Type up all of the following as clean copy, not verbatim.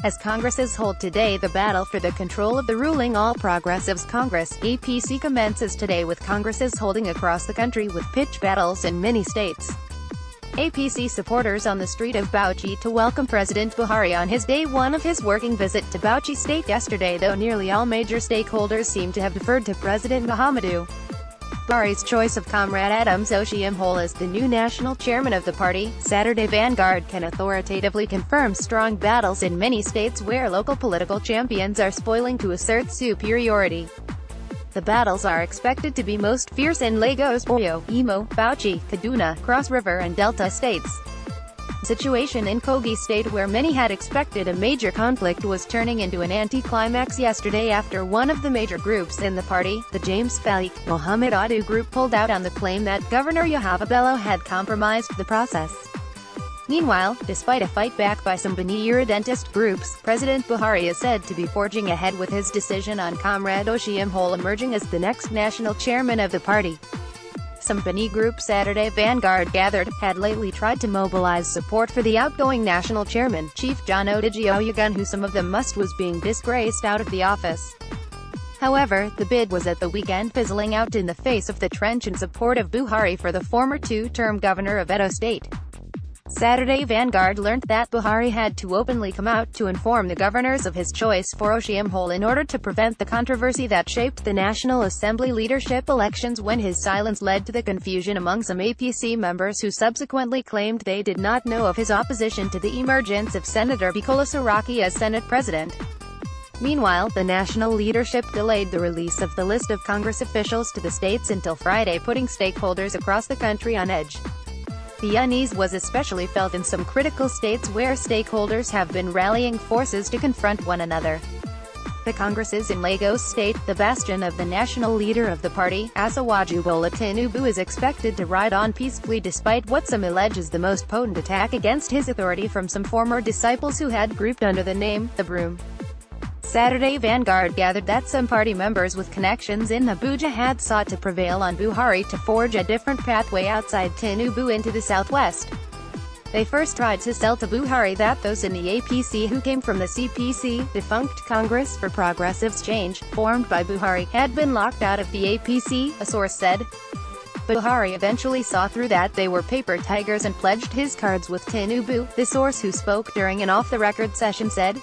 As Congresses hold today, the battle for the control of the ruling All Progressives Congress, APC, commences today with Congresses holding across the country with pitched battles in many states. APC supporters on the Street of Bauchi to welcome President Buhari on his day one of his working visit to Bauchi State yesterday, though nearly all major stakeholders seem to have deferred to President Muhammadu Buhari's choice of Comrade Adams Oshiomhole as the new national chairman of the party. Saturday Vanguard can authoritatively confirm strong battles in many states where local political champions are spoiling to assert superiority. The battles are expected to be most fierce in Lagos, Oyo, Imo, Bauchi, Kaduna, Cross River and Delta states. Situation in Kogi State, where many had expected a major conflict, was turning into an anti-climax yesterday after one of the major groups in the party, the James Falik Mohammed Adu group, pulled out on the claim that Governor Yahaya Bello had compromised the process. Meanwhile, despite a fight back by some Bani irredentist groups, President Buhari is said to be forging ahead with his decision on Comrade Oshiomhole emerging as the next national chairman of the party. Some Bani group, Saturday Vanguard gathered, had lately tried to mobilize support for the outgoing national chairman, Chief John Odigi Oyegun, who some of them was being disgraced out of the office. However, the bid was at the weekend fizzling out in the face of the trenchant support of Buhari for the former two-term governor of Edo State. Saturday Vanguard learnt that Buhari had to openly come out to inform the governors of his choice for Oshiomhole in order to prevent the controversy that shaped the National Assembly leadership elections, when his silence led to the confusion among some APC members who subsequently claimed they did not know of his opposition to the emergence of Senator Bukola Saraki as Senate President. Meanwhile, the national leadership delayed the release of the list of Congress officials to the states until Friday, putting stakeholders across the country on edge. The unease was especially felt in some critical states where stakeholders have been rallying forces to confront one another. The Congresses in Lagos State, the bastion of the national leader of the party, Asiwaju Bola Tinubu, is expected to ride on peacefully despite what some allege is the most potent attack against his authority from some former disciples who had grouped under the name, the Broom. Saturday Vanguard gathered that some party members with connections in Abuja had sought to prevail on Buhari to forge a different pathway outside Tinubu into the southwest. They first tried to sell to Buhari that those in the APC who came from the CPC, defunct Congress for Progressives Change, formed by Buhari, had been locked out of the APC, a source said. Buhari eventually saw through that they were paper tigers and pledged his cards with Tinubu, the source who spoke during an off-the-record session said.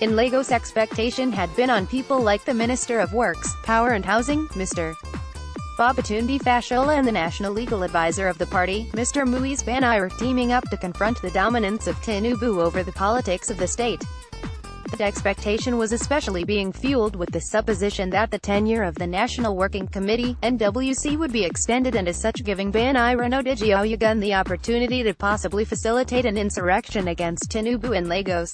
In Lagos, expectation had been on people like the Minister of Works, Power and Housing, Mr. Babatunde Fashola, and the National Legal Advisor of the party, Mr. Muiz Banire, teaming up to confront the dominance of Tinubu over the politics of the state. That expectation was especially being fueled with the supposition that the tenure of the National Working Committee, NWC, would be extended, and as such giving Banire and Odigi Oyegun the opportunity to possibly facilitate an insurrection against Tinubu in Lagos.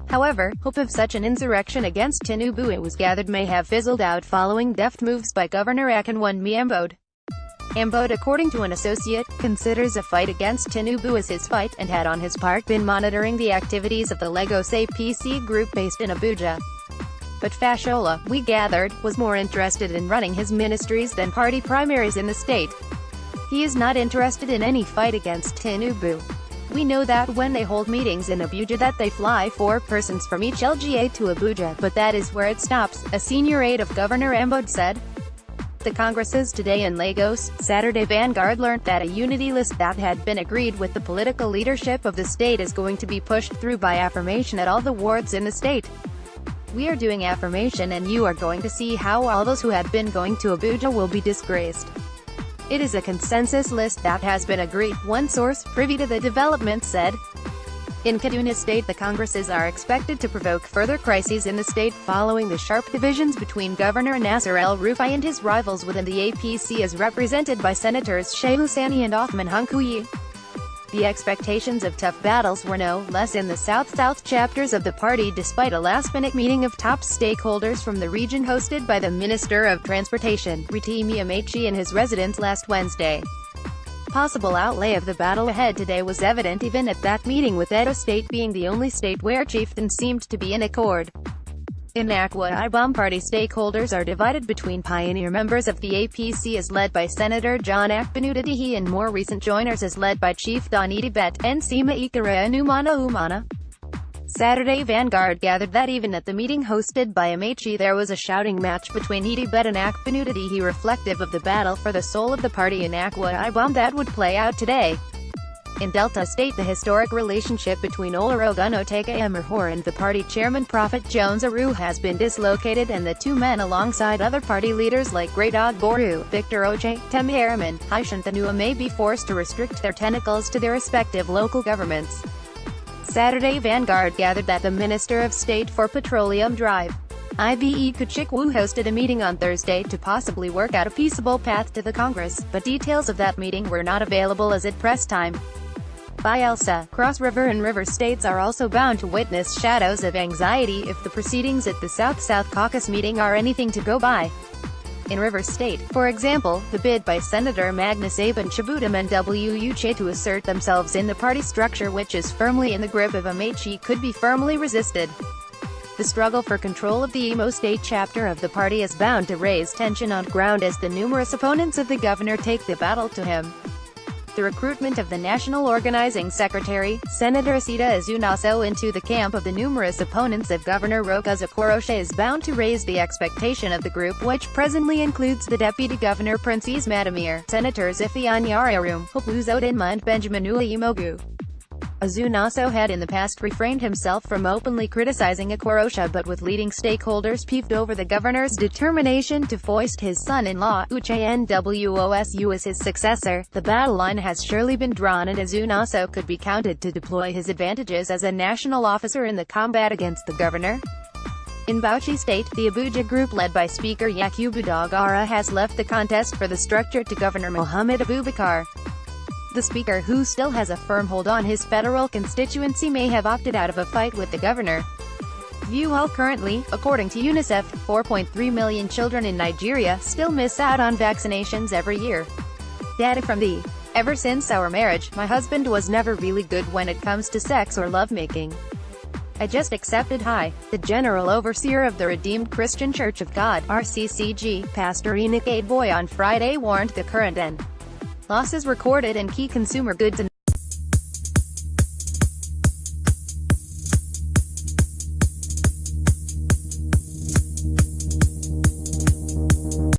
However, hope of such an insurrection against Tinubu, it was gathered, may have fizzled out following deft moves by Governor Akinwunmi Ambode. Ambode, according to an associate, considers a fight against Tinubu as his fight, and had on his part been monitoring the activities of the Lagos APC group based in Abuja. But Fashola, we gathered, was more interested in running his ministries than party primaries in the state. He is not interested in any fight against Tinubu. We know that when they hold meetings in Abuja that they fly 4 persons from each LGA to Abuja, but that is where it stops, a senior aide of Governor Ambode said. The Congresses today in Lagos, Saturday Vanguard learnt that a unity list that had been agreed with the political leadership of the state is going to be pushed through by affirmation at all the wards in the state. We are doing affirmation, and you are going to see how all those who had been going to Abuja will be disgraced. It is a consensus list that has been agreed, one source privy to the development said. In Kaduna State, the Congresses are expected to provoke further crises in the state following the sharp divisions between Governor Nasser El-Rufai and his rivals within the APC as represented by Senators Shehu Sani and Othman Hunkuyi. The expectations of tough battles were no less in the South-South chapters of the party, despite a last-minute meeting of top stakeholders from the region hosted by the Minister of Transportation, Rotimi Amaechi, in his residence last Wednesday. Possible outlay of the battle ahead today was evident even at that meeting, with Edo State being the only state where chieftains seemed to be in accord. In Akwa Ibom, party stakeholders are divided between pioneer members of the APC as led by Senator John Akpenudidihi and more recent joiners as led by Chief Donny Dibet and Sima Ikare Umana. Saturday Vanguard gathered that even at the meeting hosted by Amaechi there was a shouting match between Idibet and Akpanudity, reflective of the battle for the soul of the party in Akwa Ibom that would play out today. In Delta State, the historic relationship between Olusegun Otakemahor and the party chairman Prophet Jones Aru has been dislocated, and the two men alongside other party leaders like Great Ogboru, Victor Oche, Temi Araman, Hishantanua may be forced to restrict their tentacles to their respective local governments. Saturday Vanguard gathered that the Minister of State for Petroleum Drive, Ibe Kachikwu, hosted a meeting on Thursday to possibly work out a peaceable path to the Congress, but details of that meeting were not available as at press time. Bayelsa, Cross River and River states are also bound to witness shadows of anxiety if the proceedings at the South-South Caucus meeting are anything to go by. In River State, for example, the bid by Senator Magnus Aben Chibutam and Wuche to assert themselves in the party structure, which is firmly in the grip of Amaechi, could be firmly resisted. The struggle for control of the Imo State chapter of the party is bound to raise tension on ground as the numerous opponents of the governor take the battle to him. The recruitment of the National Organizing Secretary, Senator Sita Azunaso, into the camp of the numerous opponents of Governor Rokas Okorocha is bound to raise the expectation of the group, which presently includes the Deputy Governor Prince Ismatamir, Senators Ifeanyi Ararum, Hope Uzodinma and Benjamin Uwimogu. Azunaso had in the past refrained himself from openly criticizing Okorocha, but with leading stakeholders peeved over the governor's determination to foist his son-in-law, Uche Nwosu, as his successor, the battle line has surely been drawn, and Azunaso could be counted to deploy his advantages as a national officer in the combat against the governor. In Bauchi State, the Abuja group led by Speaker Yakubu Dogara has left the contest for the structure to Governor Muhammad Abubakar. The speaker, who still has a firm hold on his federal constituency, may have opted out of a fight with the governor. While currently, according to UNICEF, 4.3 million children in Nigeria still miss out on vaccinations every year. Data from the "Ever since our marriage, my husband was never really good when it comes to sex or lovemaking. I just accepted high." The General Overseer of the Redeemed Christian Church of God, RCCG, Pastor Enoch Adeboye, on Friday warned the current losses recorded in key consumer goods and